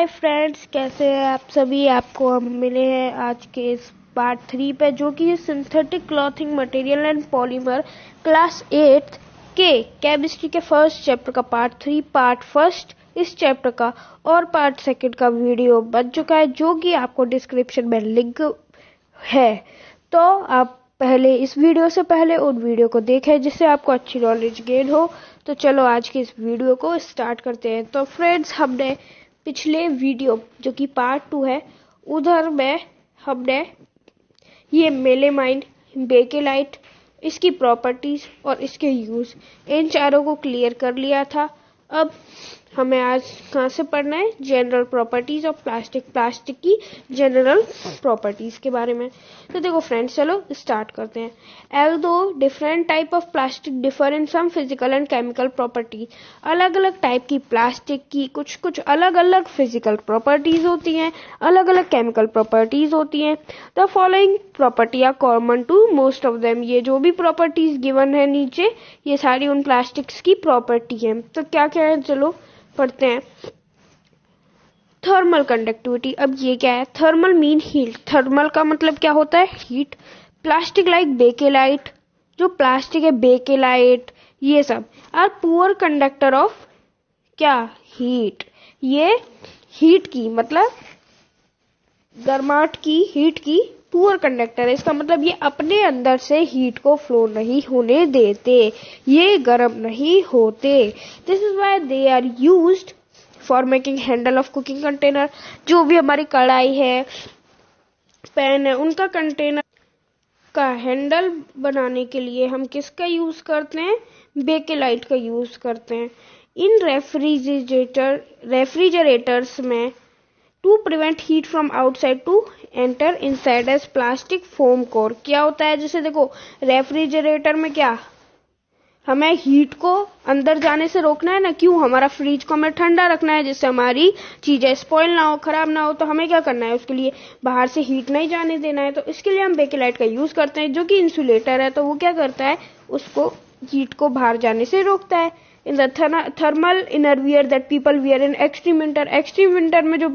Hi friends, कैसे हैं आप सभी। आपको हम मिले हैं आज के इस पार्ट 3 पे, जो कि synthetic clothing material and polymer class 8 के केमिस्ट्री के फर्स्ट चैप्टर का पार्ट 3 पार्ट फर्स्ट इस चैप्टर का और पार्ट सेकंड का वीडियो बन चुका है, जो कि आपको डिस्क्रिप्शन में लिंक है। तो आप पहले इस वीडियो से पहले उन वीडियो को देखें जिससे आपको अच्छी नॉलेज गेन हो। तो चलो आज की इस वीडियो को स्टार्ट करते हैं। तो फ्रेंड्स, हमने पिछले वीडियो जो कि पार्ट 2 है, उधर में हमने ये मेलेमाइन, बेकेलाइट, इसकी प्रॉपर्टीज और इसके यूज, इन चारों को क्लियर कर लिया था। अब हमें आज कहाँ से पढ़ना है, जनरल प्रॉपर्टीज ऑफ प्लास्टिक की जनरल प्रॉपर्टीज के बारे में। तो देखो फ्रेंड्स, चलो स्टार्ट करते हैं। although different type of plastic differ in some physical and chemical properties, अलग अलग टाइप की प्लास्टिक की कुछ अलग अलग फिजिकल प्रॉपर्टीज होती हैं, अलग अलग केमिकल प्रॉपर्टीज होती हैं। The following property are common to most of them, ये जो भी प्रॉपर्टीज गिवन है नीचे, ये सारी उन प्लास्टिक्स की प्रॉपर्टी है। तो क्या क्या है, चलो पढ़ते हैं। थर्मल कंडक्टिविटी, अब ये क्या है, थर्मल मीन हीट। थर्मल का मतलब क्या होता है, हीट। प्लास्टिक लाइक बेकेलाइट, जो प्लास्टिक है बेकेलाइट, ये सब आर पुअर कंडक्टर ऑफ क्या, हीट। ये हीट की मतलब गर्माहट की, हीट की पुअर कंडक्टर है। इसका मतलब ये अपने अंदर से हीट को फ्लो नहीं होने देते, ये गर्म नहीं होते। This is why they are used for making handle of cooking container. जो भी हमारी कढ़ाई है, पैन है, उनका कंटेनर का हैंडल बनाने के लिए हम किसका यूज करते हैं, बेकेलाइट का यूज करते हैं। इन रेफ्रिजरेटर्स में to prevent heat from outside to enter inside as plastic foam core. क्या होता है, जैसे देखो रेफ्रिजरेटर में क्या, हमें हीट को अंदर जाने से रोकना है ना, क्यों, हमारा फ्रिज को हमें ठंडा रखना है जिससे हमारी चीजें स्पॉइल ना हो, खराब ना हो। तो हमें क्या करना है, उसके लिए बाहर से हीट नहीं जाने देना है। तो इसके लिए हम बेकेलाइट का यूज करते हैं, जो कि इंसुलेटर है। तो वो क्या करता है, उसको हीट को बाहर जाने से रोकता है। In the thermal innerwear that people wear in extreme winter, extreme winter में जो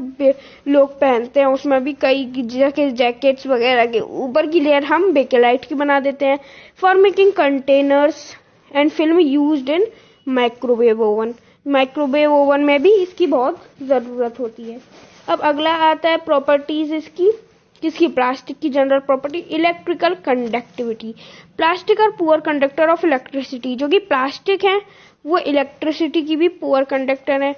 लोग पहनते हैं उसमें भी कई जैकेट्स वगैरह के ऊपर की लेयर हम बेकेलाइट की बना देते हैं। For making containers and film used in microwave oven, microwave oven में भी इसकी बहुत जरूरत होती है। अब अगला आता है प्रॉपर्टीज इसकी, किसकी, प्लास्टिक की general property. Electrical conductivity, plastic are poor conductor of electricity, जो कि प्लास्टिक है वो इलेक्ट्रिसिटी की भी पुअर कंडक्टर है।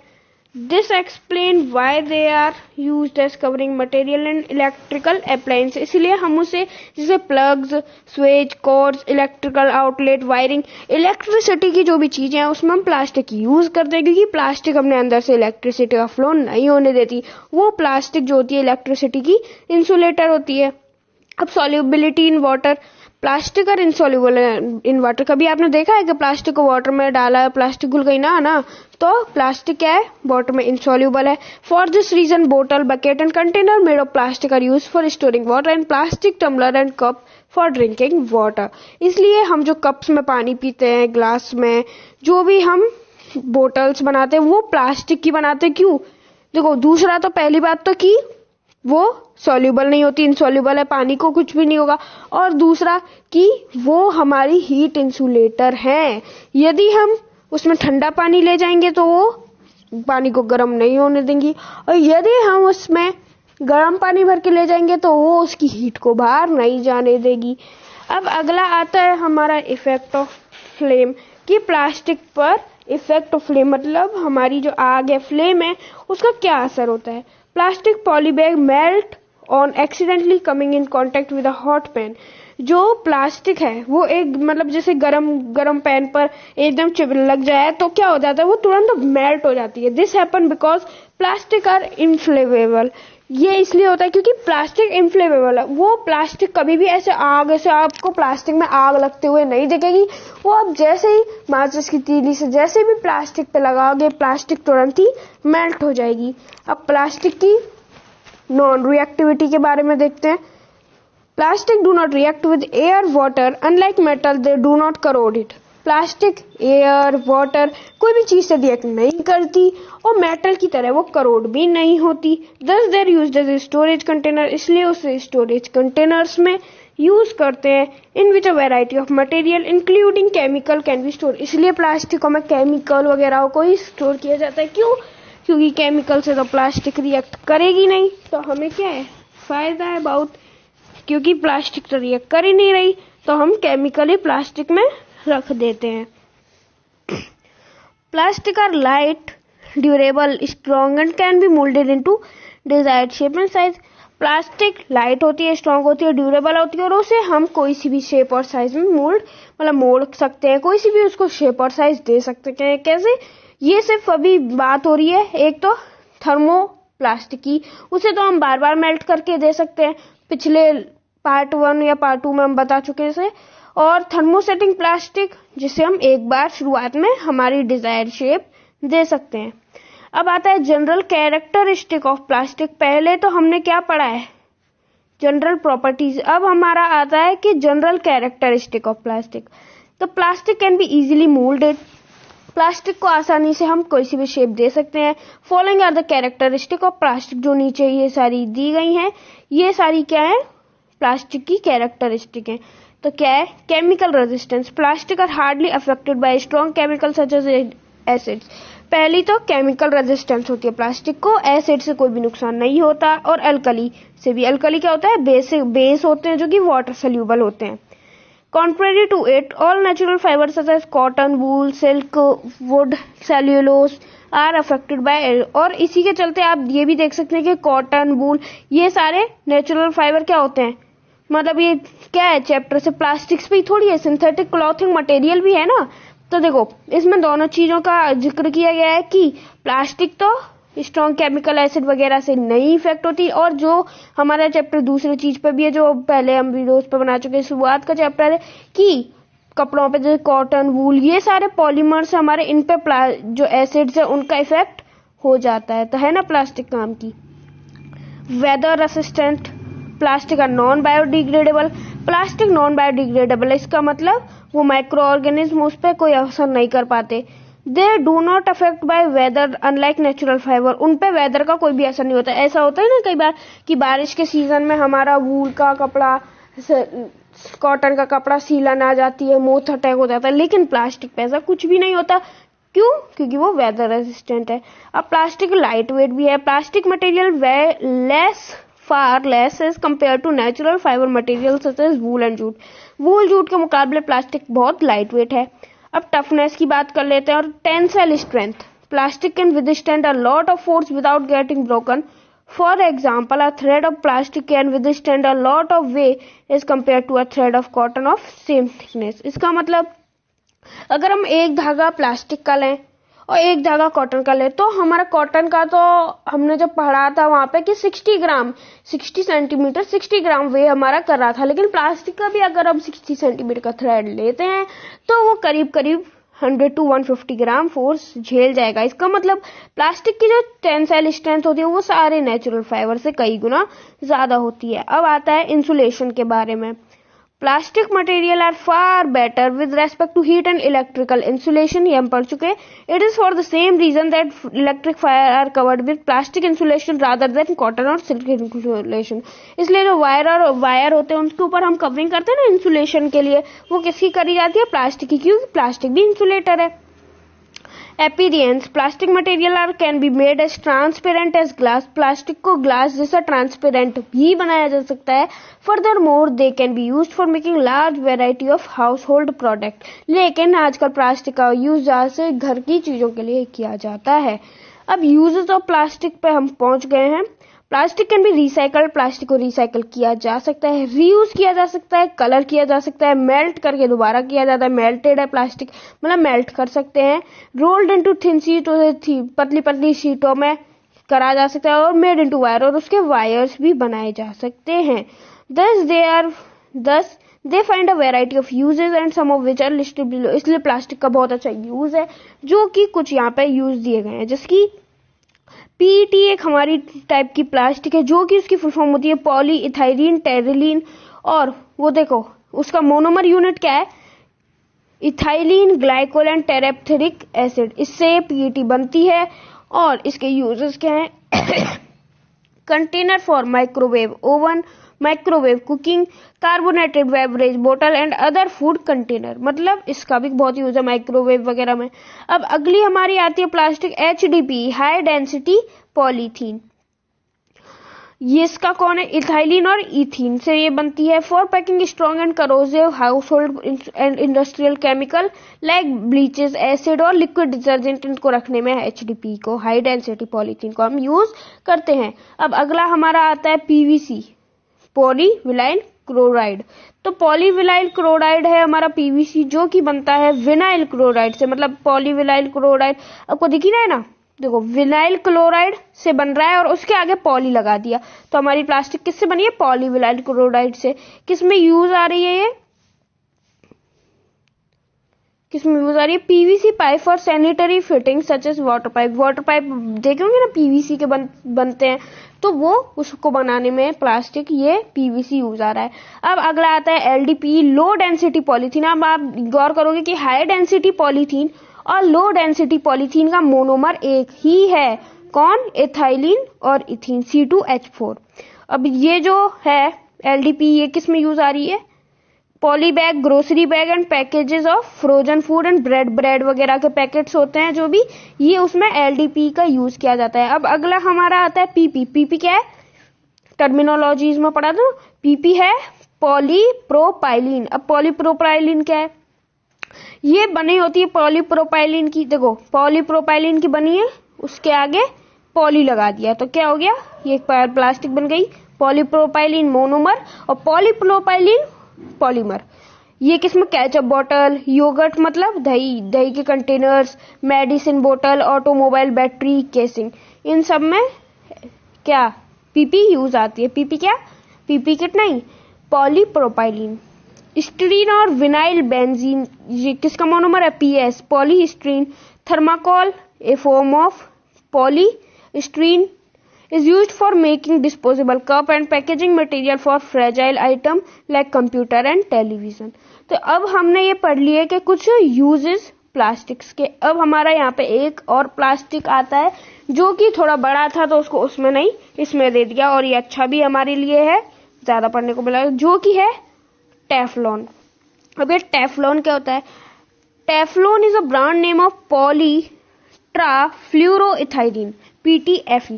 This explain why they are used as covering material and electrical appliance, इसलिए हम उसे जैसे plugs, switch, cords, electrical outlet, wiring, electricity की जो भी चीजें हैं उसमें हम प्लास्टिक यूज करते हैं, क्योंकि प्लास्टिक हमने अंदर से इलेक्ट्रिसिटी का फ्लो नहीं होने देती। वो प्लास्टिक जो होती है इलेक्ट्रिसिटी की इंसुलेटर होती है। अब सॉल्युबिलिटी इन वाटर, प्लास्टिक और इंसॉल्युबल इन वाटर। कभी आपने देखा है कि प्लास्टिक को वाटर में डाला है, प्लास्टिक घुल गई ना, तो प्लास्टिक क्या है, वाटर में इंसॉल्युबल है। फॉर दिस रीजन बोतल, bucket and container made of plastic are use for storing water and plastic tumbler and cup for drinking water. इसलिए हम जो कप्स में पानी पीते हैं, ग्लास में जो भी हम बोटल्स बनाते हैं, वो प्लास्टिक की बनाते हैं। क्यों, देखो दूसरा तो, पहली बात तो कि वो सॉल्युबल नहीं होती, इनसॉल्युबल है, पानी को कुछ भी नहीं होगा। और दूसरा कि वो हमारी हीट इंसुलेटर है। यदि हम उसमें ठंडा पानी ले जाएंगे तो वो पानी को गर्म नहीं होने देंगी, और यदि हम उसमें गर्म पानी भर के ले जाएंगे तो वो उसकी हीट को बाहर नहीं जाने देगी। अब अगला आता है हमारा इफेक्ट ऑफ फ्लेम, कि प्लास्टिक पर इफेक्ट ऑफ फ्लेम मतलब हमारी जो आग है, फ्लेम है, उसका क्या असर होता है। Plastic polybag melt on accidentally coming in contact with a hot pan, जो प्लास्टिक है वो एक मतलब जैसे गरम पैन पर एकदम लग जाए तो क्या हो जाता है, वो तुरंत मेल्ट हो जाती है। This happen because plastic are inflammable, ये इसलिए होता है क्योंकि प्लास्टिक इनफ्लेमेबल है। वो प्लास्टिक कभी भी ऐसे आपको प्लास्टिक में आग लगते हुए नहीं दिखेगी। वो आप जैसे ही माचिस की तीली से जैसे भी प्लास्टिक पे लगाओगे, प्लास्टिक तुरंत ही मेल्ट हो जाएगी। अब प्लास्टिक की नॉन रिएक्टिविटी के बारे में देखते हैं। Plastic do not react with air, water, unlike metal they do not crore it. Plastic air water कोई भी चीज से रिएक्ट नहीं करती और मेटल की तरह वो करोड भी नहीं होती। Thus they're use as storage container, इसलिए उसे स्टोरेज कंटेनर्स में यूज करते हैं। In which a variety of material including chemical can be store, इसलिए प्लास्टिकों में केमिकल वगैरह को ही स्टोर किया जाता है। क्यों? क्योंकि केमिकल से तो प्लास्टिक रिएक्ट करेगी नहीं, तो हमें क्या है फायदा है बहुत, क्योंकि प्लास्टिक तो रिएक्ट कर ही नहीं रही तो हम केमिकल ही प्लास्टिक में रख देते हैं। Plastic are light, durable, strong and can be moulded into desired shape and size. Plastic light होती है, स्ट्रॉन्ग होती है, ड्यूरेबल होती है और उसे हम कोई सी भी शेप और साइज में मोड़ सकते हैं, कोई सी भी उसको शेप और साइज दे सकते हैं। कैसे? ये सिर्फ अभी बात हो रही है एक तो थर्मोप्लास्टिक की, उसे तो हम बार बार मेल्ट करके दे सकते हैं, पिछले पार्ट 1 या पार्ट 2 में हम बता चुके हैं इसे। और थर्मोसेटिंग प्लास्टिक, जिसे हम एक बार शुरुआत में हमारी डिजायर्ड शेप दे सकते हैं। अब आता है जनरल कैरेक्टरिस्टिक ऑफ प्लास्टिक। पहले तो हमने क्या पढ़ा है? General properties. अब हमारा आता है कि जनरल कैरेक्टरिस्टिक ऑफ प्लास्टिक। तो plastic can be easily moulded, plastic को आसानी से हम कोई सी भी शेप दे सकते हैं। Following are the characteristic of plastic, जो नीचे ये सारी दी गई हैं, ये सारी क्या है? प्लास्टिक की कैरेक्टरिस्टिक है। तो क्या है? Chemical resistance, plastic are hardly affected by strong chemical such as acids. पहली तो केमिकल रेजिस्टेंस होती है प्लास्टिक को, एसिड से कोई भी नुकसान नहीं होता, और अल्कली से भी। अल्कली क्या होता है? बेस होते हैं जो कि वाटर सोल्यूबल होते हैं। Contrary to it, all natural fibers such as cotton, wool, silk, wood, cellulose are affected by it. और इसी के चलते आप ये भी देख सकते हैं कि कॉटन, वूल, ये सारे नेचुरल फाइबर क्या होते हैं? मतलब ये क्या है चैप्टर से? प्लास्टिक्स पे ही थोड़ी है, सिंथेटिक क्लॉथिंग मटेरियल भी है ना। तो देखो इसमें दोनों चीजों का जिक्र किया गया है कि प्लास्टिक तो स्ट्रॉन्ग केमिकल एसिड वगैरह से नहीं इफेक्ट होती, और जो हमारा चैप्टर दूसरी चीज पे भी है जो पहले हम वीडियोस पे बना चुके हैं, शुरुआत का चैप्टर है कि कपड़ों पे जैसे कॉटन, वूल, ये सारे पॉलीमर्स हमारे इन पे जो एसिड्स है उनका इफेक्ट हो जाता है। तो है ना प्लास्टिक काम की। Weather resistant, plastic are non biodegradable, plastic non biodegradable, इसका मतलब वो माइक्रो ऑर्गेनिज्म उस पर कोई असर नहीं कर पाते। They do not affect by weather unlike natural fibre, उन पे वेदर का कोई भी असर नहीं होता। ऐसा होता है ना कई बार कि बारिश के सीजन में हमारा वूल का कपड़ा, कॉटन का कपड़ा सीलन आ जाती है, मोथ अटैक हो जाता है, लेकिन प्लास्टिक पे ऐसा कुछ भी नहीं होता। क्यों? क्योंकि वो वेदर रेजिस्टेंट है। अब प्लास्टिक लाइट वेट भी है। Plastic material far less as compared to natural fiber materials such as wool and jute. Wool jute के मुकाबले प्लास्टिक बहुत लाइट वेट है। अब टफनेस की बात कर लेते हैं और tensile strength. Plastic can withstand a lot of force without getting broken. For example, a thread of plastic can withstand a lot of weight as compare to a thread of cotton of same thickness. इसका मतलब अगर हम एक धागा plastic का लें और एक धागा कॉटन का ले, तो हमारा कॉटन का तो हमने जब पढ़ा था वहां पे कि 60 सेंटीमीटर 60 ग्राम वे हमारा कर रहा था, लेकिन प्लास्टिक का भी अगर हम 60 सेंटीमीटर का थ्रेड लेते हैं तो वो करीब 100 to 150 ग्राम फोर्स झेल जाएगा। इसका मतलब प्लास्टिक की जो टेंसाइल स्ट्रेंथ होती है वो सारे नेचुरल फाइबर से कई गुना ज्यादा होती है। अब आता है इंसुलेशन के बारे में। Plastic material are far better with respect to heat and electrical insulation, ये हम पढ़ चुके हैं। It is for the same reason that electric fire are covered with plastic insulation rather than cotton और सिल्क इंसुलेशन। इसलिए जो wire होते हैं उनके ऊपर हम कवरिंग करते हैं ना इंसुलेशन के लिए, वो किसकी करी जाती है? प्लास्टिक की, क्योंकि प्लास्टिक भी इंसुलेटर है। Appearance, plastic material are can be made as transparent as glass, plastic को ग्लास जैसा ट्रांसपेरेंट भी बनाया जा सकता है। Furthermore they can be use for making large variety of household product, लेकिन आजकल प्लास्टिक का यूज ज्यादा से घर की चीजों के लिए किया जाता है। अब यूजेस ऑफ प्लास्टिक पे हम पहुंच गए हैं। Plastic can be recycled, plastic को रिसाइकल किया जा सकता है, रीयूज किया जा सकता है, कलर किया जा सकता है, मेल्ट करके दोबारा किया जाता है, मेल्टेड है प्लास्टिक मतलब मेल्ट कर सकते हैं, रोल्ड इनटू थिन शीट, पतली पतली शीटों में करा जा सकता है, और मेड इनटू वायर, और उसके वायर्स भी बनाए जा सकते हैं। thus they find a variety of uses and some of which are listed below। इसलिए प्लास्टिक का बहुत अच्छा यूज है जो कि कुछ यहाँ पे यूज दिए गए हैं, जिसकी पीईटी एक हमारी टाइप की प्लास्टिक है जो कि उसकी फुल फॉर्म होती है पॉली इथाइलिन टेरिलीन, और वो देखो उसका मोनोमर यूनिट क्या है? इथाइलिन ग्लाइकोल एंड टेरेप्थेरिक एसिड, इससे पीईटी बनती है। और इसके यूजेस क्या हैं? Container for microwave oven, microwave cooking, carbonated beverage बोतल एंड अदर फूड कंटेनर, मतलब इसका भी बहुत यूज है माइक्रोवेव वगैरह में। अब अगली हमारी आती है plastic HDPE, high density polythene. ये इसका कौन है? इथाइलिन और इथीन से ये बनती है। For packing strong and corrosive house hold and industrial chemical like bleaches, acid और लिक्विड डिटर्जेंट, इनको रखने में HDPE को, हाई डेंसिटी पॉलीथीन को हम यूज करते हैं। अब अगला हमारा आता है PVC, पॉलीविनाइल क्लोराइड। तो पॉलीविनाइल क्लोराइड है हमारा PVC, जो कि बनता है विनाइल क्लोराइड से, मतलब पॉलीविनाइल क्लोराइड आपको दिखी ना है ना, देखो विनाइल क्लोराइड से बन रहा है और उसके आगे पॉली लगा दिया, तो हमारी प्लास्टिक किससे बनी है? पॉलीविनाइल क्लोराइड से। किसमें यूज आ रही है ये? किसमें यूज आ रही है? PVC pipe for sanitary fitting such as water pipe. Water pipe देखे होंगे ना PVC के बनते हैं, तो वो उसको बनाने में प्लास्टिक ये PVC यूज आ रहा है। अब अगला आता है LDPE, लो डेंसिटी पॉलीथीन। अब आप गौर करोगे कि हाई डेंसिटी पॉलीथीन और लो डेंसिटी पॉलीथीन का मोनोमर एक ही है, कौन? एथाइलिन और इथीन, C2H4। अब ये जो है LDPE, ये किस में यूज आ रही है? Poly bag, grocery bag and packages of frozen food and bread वगैरह के पैकेट्स होते हैं जो भी, ये उसमें LDPE का यूज किया जाता है। अब अगला हमारा आता है PP। PP क्या है? टर्मिनोलॉजीज में पढ़ा था। PP है पॉलीप्रोपाइलीन। अब पॉलीप्रोपाइलीन क्या है? ये बनी होती है पॉलीप्रोपाइलीन की, देखो पॉलीप्रोपाइलीन की बनी है, उसके आगे पॉली लगा दिया तो क्या हो गया? ये प्लास्टिक बन गई। पॉलीप्रोपाइलीन मोनोमर और पॉलीप्रोपाइलीन पॉलीमर। ये किसमें? केचप बॉटल, योगर्ट मतलब दही के कंटेनर्स, मेडिसिन बोतल, ऑटोमोबाइल बैटरी केसिंग, इन सब में क्या PP यूज आती है। PP क्या? PP किट नहीं, पॉलीप्रोपाइलीन। स्टीरीन और विनाइल बेंजीन, ये किसका मोनोमर है? PS, polystyrene. Thermocol, A form of polystyrene, is used for making disposable cup and packaging material for fragile item like computer and television। तो अब हमने ये पढ़ लिया कि कुछ यूजेस प्लास्टिक्स के। अब हमारा यहाँ पे एक और प्लास्टिक आता है जो कि थोड़ा बड़ा था, तो उसको उसमें नहीं इसमें दे दिया, और ये अच्छा भी हमारे लिए है, ज्यादा पढ़ने को मिला, जो कि है टेफ्लॉन। अब ये टेफ्लॉन क्या होता है? Teflon is a brand name of polytetrafluoroethylene, PTFE।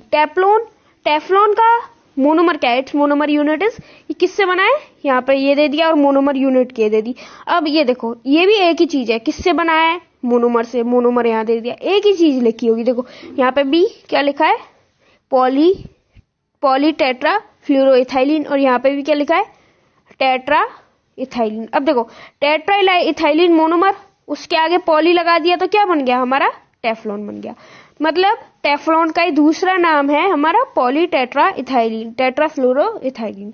Teflon का मोनोमर क्या है? इट्स मोनोमर यूनिट इज, ये किससे बना है? यहाँ पे ये दे दिया और मोनोमर यूनिट के दे दी। अब ये देखो, ये भी एक ही चीज है, किससे बना है? मोनोमर से। मोनोमर यहाँ दे दिया, एक ही चीज लिखी होगी। देखो यहाँ पे भी क्या लिखा है? पॉलीटेट्रा फ्लूरोइथाइलिन, और यहाँ पे भी क्या लिखा है? Tetra ethylene. अब देखो टेट्रा इथाइलिन मोनोमर, उसके आगे पॉली लगा दिया तो क्या बन गया? हमारा टेफ्लॉन बन गया। मतलब टेफ्लॉन का ही दूसरा नाम है हमारा polytetraethylene, tetrafluoroethylene.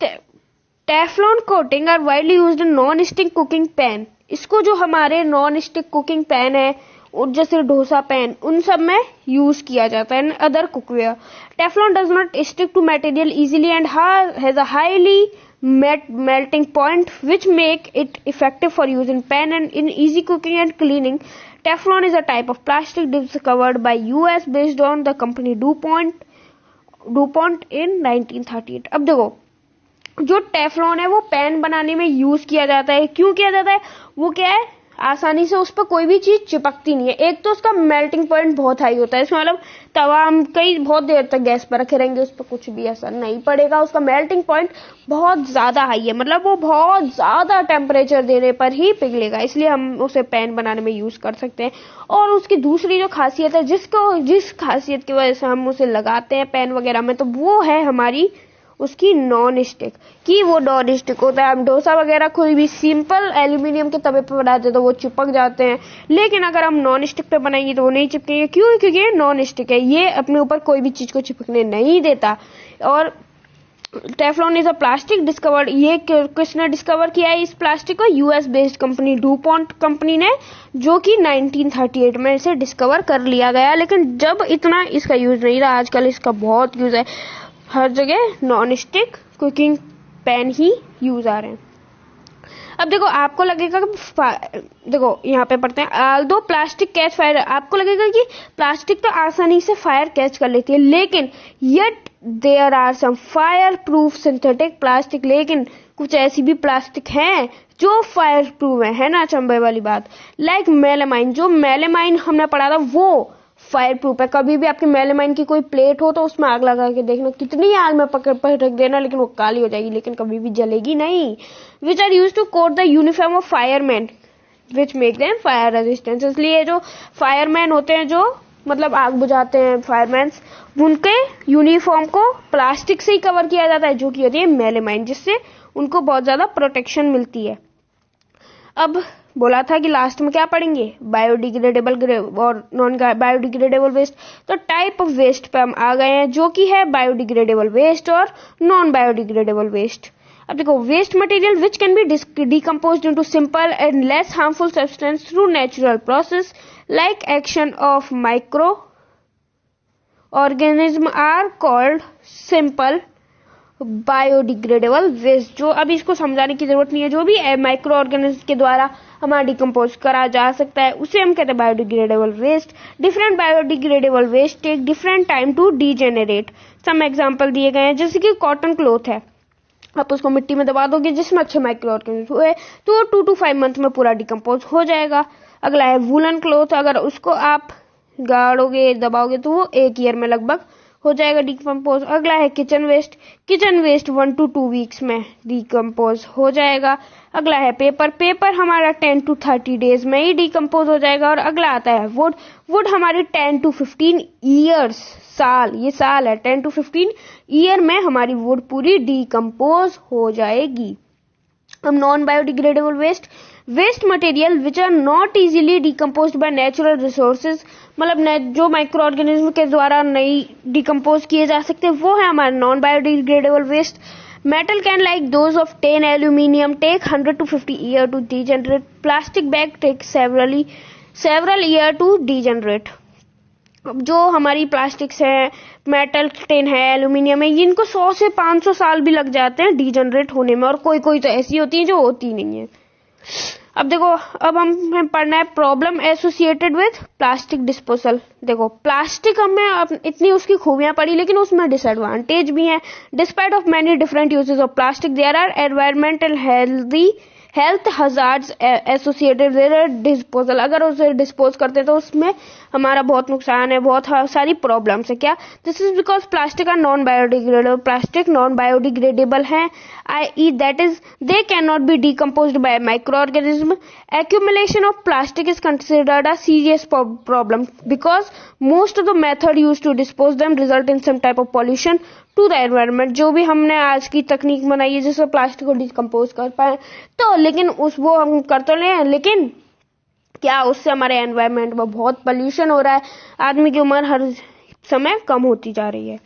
Teflon coating are widely used in non stick cooking pan. इसको जो हमारे नॉन स्टिक कुकिंग पैन है, और जैसे डोसा पैन, उन सब में यूज किया जाता है। Other cookware, Teflon does not stick to material easily and has a highly melting point which make it effective for use in pan and in easy cooking and cleaning. Teflon is a type of plastic discovered by US based on the company DuPont in 1938। अब देखो जो Teflon है वो pan बनाने में use किया जाता है। क्यों किया जाता है? वो क्या है? आसानी से उस पर कोई भी चीज चिपकती नहीं है। एक तो उसका मेल्टिंग पॉइंट बहुत हाई होता है, इसमें मतलब तवा हम कई बहुत देर तक गैस पर रखे रहेंगे, उस पर कुछ भी असर नहीं पड़ेगा। उसका मेल्टिंग पॉइंट बहुत ज्यादा हाई है, मतलब वो बहुत ज्यादा टेम्परेचर देने पर ही पिघलेगा, इसलिए हम उसे पैन बनाने में यूज कर सकते हैं। और उसकी दूसरी जो खासियत है, जिस खासियत की वजह से हम उसे लगाते हैं पैन वगैरह में, तो वो है हमारी उसकी नॉन स्टिक, कि वो नॉन स्टिक होता है। हम डोसा वगैरह कोई भी सिंपल एल्यूमिनियम के तवे पे बनाते तो वो चिपक जाते हैं, लेकिन अगर हम नॉन स्टिक पे बनाएंगे तो वो नहीं चिपकेंगे। क्यों? क्योंकि ये नॉन स्टिक है, ये अपने ऊपर कोई भी चीज को चिपकने नहीं देता। और Teflon is a plastic discovered, ये किसने डिस्कवर किया है इस प्लास्टिक को? US based company DuPont company ने, जो कि 1938 में इसे डिस्कवर कर लिया गया। लेकिन जब इतना इसका यूज नहीं रहा, आजकल इसका बहुत यूज है, हर जगह नॉन स्टिक कुकिंग पैन ही यूज आ रहे हैं। अब देखो आपको लगेगा कि देखो यहाँ पे पढ़ते हैं, ऑल्दो प्लास्टिक कैच फायर, आपको लगेगा कि प्लास्टिक तो आसानी से फायर कैच कर लेती है, लेकिन yet there are some fireproof synthetic plastic, लेकिन कुछ ऐसी भी प्लास्टिक हैं जो फायर प्रूफ है ना चंबे वाली बात। लाइक मेलामाइन, जो मेलामाइन हमने पढ़ा था वो फायर प्रूफ है। कभी भी आपकी मेलामाइन की कोई प्लेट हो तो उसमें आग लगा के देखना, कितनी आग में पकड़ रख देना, लेकिन वो काली हो जाएगी, लेकिन कभी भी जलेगी नहीं। Which are use to coat the uniform of fireman which make them fire resistance, इसलिए जो फायरमैन होते हैं, जो मतलब आग बुझाते हैं फायरमैन, उनके यूनिफॉर्म को प्लास्टिक से ही कवर किया जाता है, जो कि होती है मेलामाइन, जिससे उनको बहुत ज्यादा प्रोटेक्शन मिलती है। अब बोला था कि लास्ट में क्या पढ़ेंगे, बायोडिग्रेडेबल और नॉन बायोडिग्रेडेबल वेस्ट। तो टाइप ऑफ वेस्ट पे हम आ गए हैं, जो कि है बायोडिग्रेडेबल वेस्ट और नॉन बायोडिग्रेडेबल वेस्ट। अब देखो, waste material which can be decomposed into simple and less harmful substance through natural process like action of micro organism are called simple biodegradable waste. जो अब इसको समझाने की जरूरत नहीं है, जो भी माइक्रो ऑर्गेनिज्म के द्वारा हमारा डिकम्पोज करा जा सकता है उसे हम कहते हैं biodegradable waste. Different biodegradable waste take different time to degenerate. Some example दिए गए हैं, जैसे कि कॉटन क्लॉथ है, आप उसको मिट्टी में दबा दोगे जिसमें अच्छे माइक्रो ऑर्गेनिज्म हुए तो 2 to 5 मंथ में पूरा डिकम्पोज हो जाएगा। अगला है वूलन क्लॉथ, अगर उसको आप गाड़ोगे दबाओगे तो वो 1 ईयर में लगभग हो जाएगा डिकम्पोज। अगला है किचन वेस्ट, 1 to 2 वीक्स में डिकम्पोज हो जाएगा। अगला है पेपर हमारा 10 to 30 डेज में ही डिकम्पोज हो जाएगा। और अगला आता है वुड हमारी 10 to 15 ईयर्स, साल, ये साल है, 10 to 15 ईयर में हमारी वुड पूरी डिकम्पोज हो जाएगी। अब non biodegradable waste material which are not easily decomposed by natural resources, मतलब जो माइक्रो ऑर्गेनिज्म के द्वारा नहीं डिकम्पोज किए जा सकते, वो है हमारा non biodegradable waste. Metal can like those of tin aluminium take 100 to 50 year to degenerate. Plastic bag take several year to degenerate. जो हमारी प्लास्टिक्स है, मेटल टिन है, एल्यूमिनियम है, इनको 100 से 500 साल भी लग जाते हैं डीजनरेट होने में, और कोई तो ऐसी होती है जो होती नहीं है। अब देखो, अब हमें पढ़ना है problem associated with plastic disposal. देखो, प्लास्टिक हमें इतनी उसकी खूबियां पढ़ी, लेकिन उसमें डिसएडवांटेज भी हैं। Despite of many different uses of plastic, there are environmental health hazards associated with disposal. अगर उसे डिस्पोज करते तो उसमें हमारा बहुत नुकसान है, बहुत सारी प्रॉब्लम्स है। क्या? This is because plastic are non biodegradable, plastic non biodegradable है, i.e. that is they cannot be decomposed by microorganism. Accumulation of plastic is considered a serious problem because most of the method used to dispose them result in some type of pollution to the environment. जो भी हमने आज की तकनीक बनाई है जिससे plastic को डिकम्पोज कर पाए, तो लेकिन वो हम कर तो नहीं है, लेकिन क्या उससे हमारे एनवायरमेंट में बहुत पोल्यूशन हो रहा है। आदमी की उम्र हर समय कम होती जा रही है।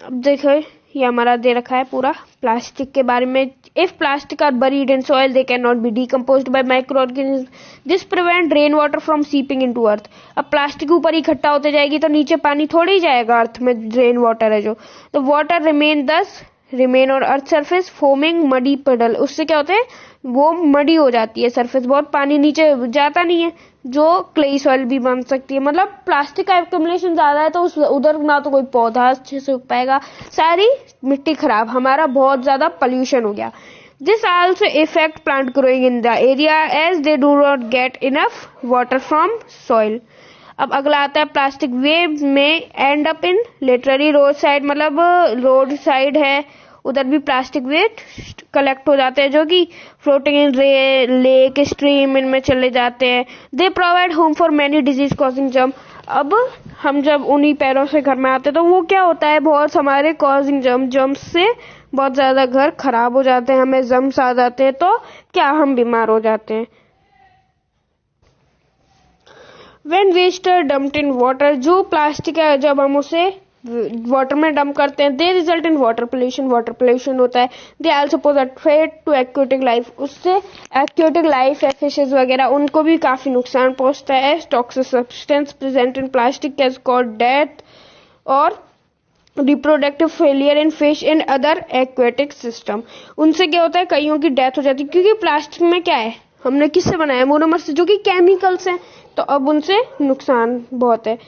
अब देखो, ये हमारा दे रखा है पूरा प्लास्टिक के बारे में। If plastic are buried in soil they can not be decomposed by micro organism, this prevent rain water from seeping into earth. अब प्लास्टिक ऊपर इकट्ठा होते जाएगी तो नीचे पानी थोड़ी ही जाएगा, अर्थ में रेन वाटर है जो, तो वाटर रिमेन और अर्थ सरफेस फोमिंग मडी पडल। उससे क्या होता है, वो मडी हो जाती है सरफेस, बहुत पानी नीचे जाता नहीं है, जो क्लेई सॉइल भी बन सकती है। मतलब प्लास्टिक का एक्यूमुलेशन ज्यादा है तो उधर ना तो कोई पौधा अच्छे से उग पाएगा, सारी मिट्टी खराब, हमारा बहुत ज्यादा पोल्यूशन हो गया। This also effect plant growing in the area as they do not get enough water from soil. अब अगला आता है plastic wave may end up in literally road side, मतलब रोड साइड है उधर भी प्लास्टिक वेस्ट कलेक्ट हो जाते हैं, जो कि फ्लोटिंग इन लेक स्ट्रीम इनमें चले जाते हैं। They provide home for many disease causing germ. अब हम जब उन्हीं पैरों से घर में आते हैं तो वो क्या होता है, बहुत हमारे कॉजिंग जर्म्स से बहुत ज्यादा घर खराब हो जाते हैं, हमें जर्म्स आ जाते हैं, तो क्या हम बीमार हो जाते हैं। When waste are dumped in water, जो प्लास्टिक है जब हम उसे वाटर में डंप करते हैं, they result in water pollution होता है। They also pose a threat to aquatic life, उससे एक्वेटिक लाइफ है, फिशेज वगैरह, उनको भी काफी नुकसान पहुंचता है। Toxic substance present in plastic cause cause death और reproductive failure in fish and other aquatic system. उनसे क्या होता है, कईयों की डेथ हो जाती है, क्योंकि प्लास्टिक में क्या है, हमने किससे बनाया, मोनोमर से, जो कि केमिकल्स हैं, तो अब उनसे नुकसान बहुत है।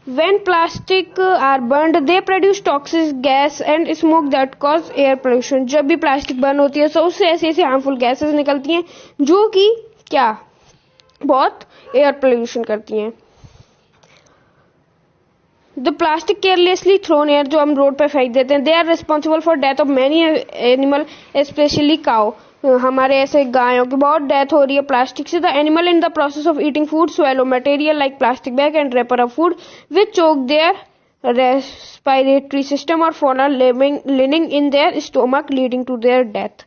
When plastic are burned, they produce toxic gas and smoke that cause air pollution. जब भी प्लास्टिक बर्न होती है तो उससे ऐसी ऐसी हार्मफुल गैसेस निकलती हैं जो कि क्या, बहुत एयर पोल्यूशन करती हैं। The plastic carelessly thrown air, जो हम रोड पे फेंक देते हैं, they are responsible for death of many animal specially cow. हमारे ऐसे गायों की बहुत डेथ हो रही है प्लास्टिक से। The animal in the process of eating food swallow material like plastic bag and wrapper of food which choke their respiratory system और fauna living in their stomach leading to their death.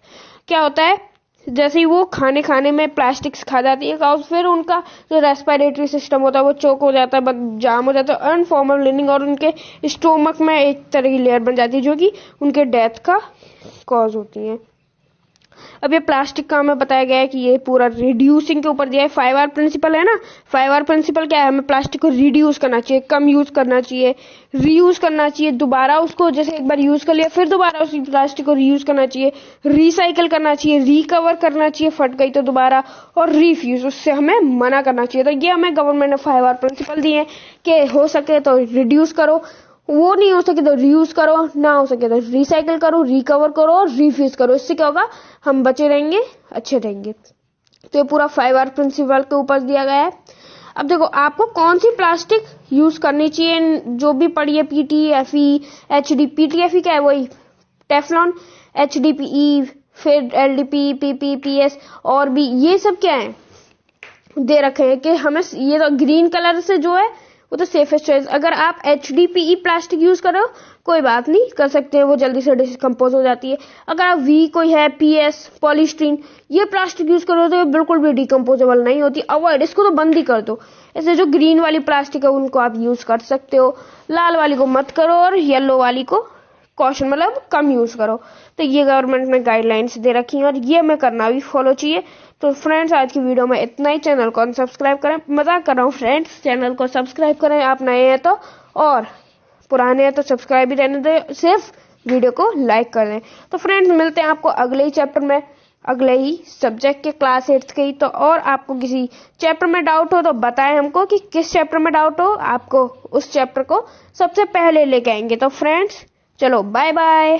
क्या होता है, जैसे ही वो खाने में plastics खा जाती है काउस, फिर उनका जो रेस्पिरेटरी सिस्टम होता है वो चोक हो जाता है, जाम हो जाता है, अनफॉर्मल लिनिंग, और उनके स्टोमक में एक तरह की लेयर बन जाती है जो कि उनके डेथ का कॉज होती है। अब ये प्लास्टिक का हमें बताया गया है कि ये पूरा रिड्यूसिंग के ऊपर दिया है। 5R प्रिंसिपल है ना, 5R प्रिंसिपल क्या है, हमें प्लास्टिक को रिड्यूस करना चाहिए, कम यूज करना चाहिए, रीयूज करना चाहिए, दोबारा उसको जैसे एक बार यूज कर लिया फिर दोबारा उसी प्लास्टिक को रीयूज करना चाहिए, रिसाइकिल करना चाहिए, रिकवर करना चाहिए फट गई तो दोबारा, और रीफ्यूज, उससे हमें मना करना चाहिए। तो ये हमें गवर्नमेंट ने 5R प्रिंसिपल दिए हैं कि हो सके तो रिड्यूस करो, वो नहीं हो सके तो रीयूज करो, ना हो सके तो रिसाइकिल करो, रिकवर करो और रिफ्यूज करो। इससे क्या होगा, हम बचे रहेंगे, अच्छे रहेंगे। तो ये पूरा 5R प्रिंसिपल के ऊपर दिया गया है। अब देखो आपको कौन सी प्लास्टिक यूज करनी चाहिए, जो भी पड़ी है, PTFE, HD, PTFE क्या है, वही टेफ्लॉन, HDPE, फिर LDP, PP, PS, और भी ये सब क्या है दे रखे हैं कि हमें ये तो ग्रीन कलर से जो है वो तो सेफेस्ट चॉइस। अगर आप HDPE प्लास्टिक यूज कर रहे हो कोई बात नहीं, कर सकते हैं, वो जल्दी से डिकम्पोज हो जाती है। अगर आप कोई है PS, पॉलीस्टीरीन, ये प्लास्टिक यूज करो तो ये बिल्कुल भी डिकम्पोजेबल नहीं होती, अवॉइड, इसको तो बंद ही कर दो। ऐसे जो ग्रीन वाली प्लास्टिक है उनको आप यूज कर सकते हो, लाल वाली को मत करो और येलो वाली को कॉशन, मतलब कम यूज करो। तो ये गवर्नमेंट ने गाइडलाइंस दे रखी है और ये हमें करना भी फॉलो चाहिए। तो फ्रेंड्स आज की वीडियो में इतना ही। चैनल को सब्सक्राइब करें, मजाक कर रहा हूँ फ्रेंड्स, चैनल को सब्सक्राइब करें आप नए हैं तो, और पुराने हैं तो सब्सक्राइब ही रहने दें, सिर्फ वीडियो को लाइक कर दें। तो फ्रेंड्स मिलते हैं आपको अगले ही चैप्टर में, अगले ही सब्जेक्ट के क्लास 8 के ही। तो और आपको किसी चैप्टर में डाउट हो तो बताएं हमको कि किस चैप्टर में डाउट हो, आपको उस चैप्टर को सबसे पहले लेके आएंगे। तो फ्रेंड्स चलो बाय बाय।